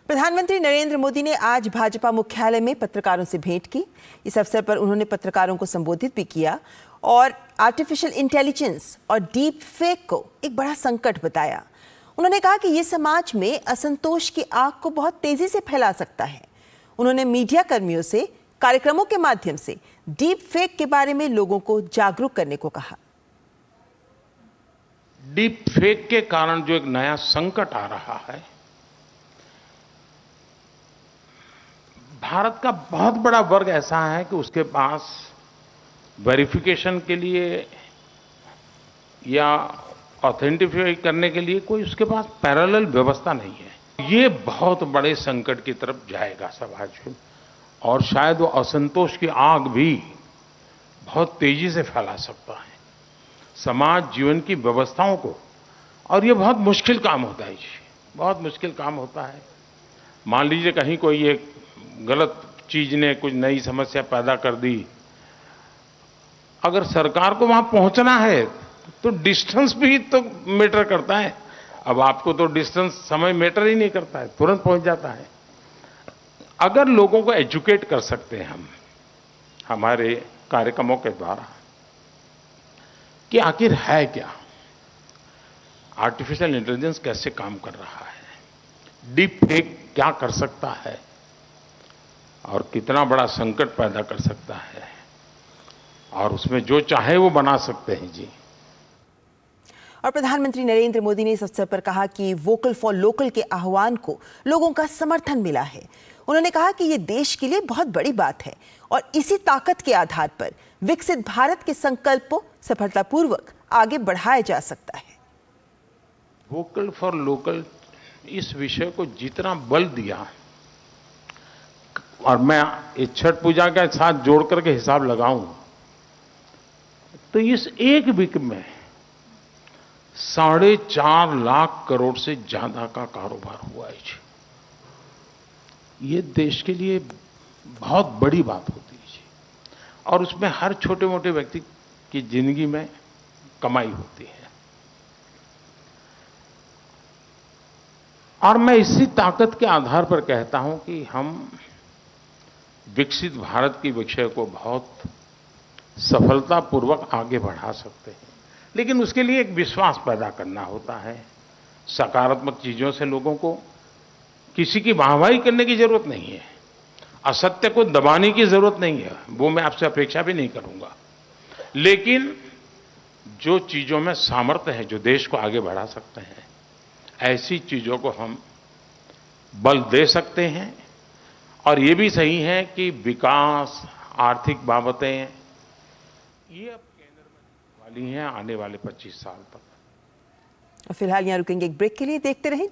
प्रधानमंत्री नरेंद्र मोदी ने आज भाजपा मुख्यालय में पत्रकारों से भेंट की। इस अवसर पर उन्होंने पत्रकारों को संबोधित भी किया और आर्टिफिशियल इंटेलिजेंस और डीप फेक को एक बड़ा संकट बताया। उन्होंने कहा कि ये समाज में असंतोष की आग को बहुत तेजी से फैला सकता है। उन्होंने मीडिया कर्मियों से कार्यक्रमों के माध्यम से डीप फेक के बारे में लोगों को जागरूक करने को कहा। डीप फेक के कारण जो एक नया संकट आ रहा है, भारत का बहुत बड़ा वर्ग ऐसा है कि उसके पास वेरिफिकेशन के लिए या ऑथेंटिफाई करने के लिए कोई उसके पास पैरेलल व्यवस्था नहीं है। ये बहुत बड़े संकट की तरफ जाएगा समाज में, और शायद वो असंतोष की आग भी बहुत तेजी से फैला सकता है समाज जीवन की व्यवस्थाओं को। और ये बहुत मुश्किल काम होता है जी, बहुत मुश्किल काम होता है। मान लीजिए कहीं कोई एक गलत चीज ने कुछ नई समस्या पैदा कर दी, अगर सरकार को वहां पहुंचना है तो डिस्टेंस भी तो मैटर करता है। अब आपको तो डिस्टेंस समय मैटर ही नहीं करता है, तुरंत पहुंच जाता है। अगर लोगों को एजुकेट कर सकते हैं हम हमारे कार्यक्रमों के द्वारा कि आखिर है क्या, आर्टिफिशियल इंटेलिजेंस कैसे काम कर रहा है, डीप फेक क्या कर सकता है और कितना बड़ा संकट पैदा कर सकता है, और उसमें जो चाहे वो बना सकते हैं जी। और प्रधानमंत्री नरेंद्र मोदी ने इस अवसर पर कहा कि वोकल फॉर लोकल के आह्वान को लोगों का समर्थन मिला है। उन्होंने कहा कि ये देश के लिए बहुत बड़ी बात है और इसी ताकत के आधार पर विकसित भारत के संकल्प को सफलतापूर्वक आगे बढ़ाया जा सकता है। वोकल फॉर लोकल इस विषय को जितना बल दिया, और मैं इस छठ पूजा के साथ जोड़ करके हिसाब लगाऊं तो इस एक वीक में 4.5 लाख करोड़ से ज्यादा का कारोबार हुआ है जी। ये देश के लिए बहुत बड़ी बात होती है जी, और उसमें हर छोटे मोटे व्यक्ति की जिंदगी में कमाई होती है। और मैं इसी ताकत के आधार पर कहता हूं कि हम विकसित भारत की विषय को बहुत सफलतापूर्वक आगे बढ़ा सकते हैं। लेकिन उसके लिए एक विश्वास पैदा करना होता है, सकारात्मक चीजों से लोगों को किसी की वाहवाही करने की जरूरत नहीं है, असत्य को दबाने की जरूरत नहीं है, वो मैं आपसे अपेक्षा भी नहीं करूंगा। लेकिन जो चीजों में सामर्थ्य है, जो देश को आगे बढ़ा सकते हैं, ऐसी चीजों को हम बल दे सकते हैं। और ये भी सही है कि विकास, आर्थिक बाबतें ये अब केंद्र में वाली हैं आने वाले 25 साल तक। फिलहाल यहाँ रुकेंगे एक ब्रेक के लिए। देखते रहें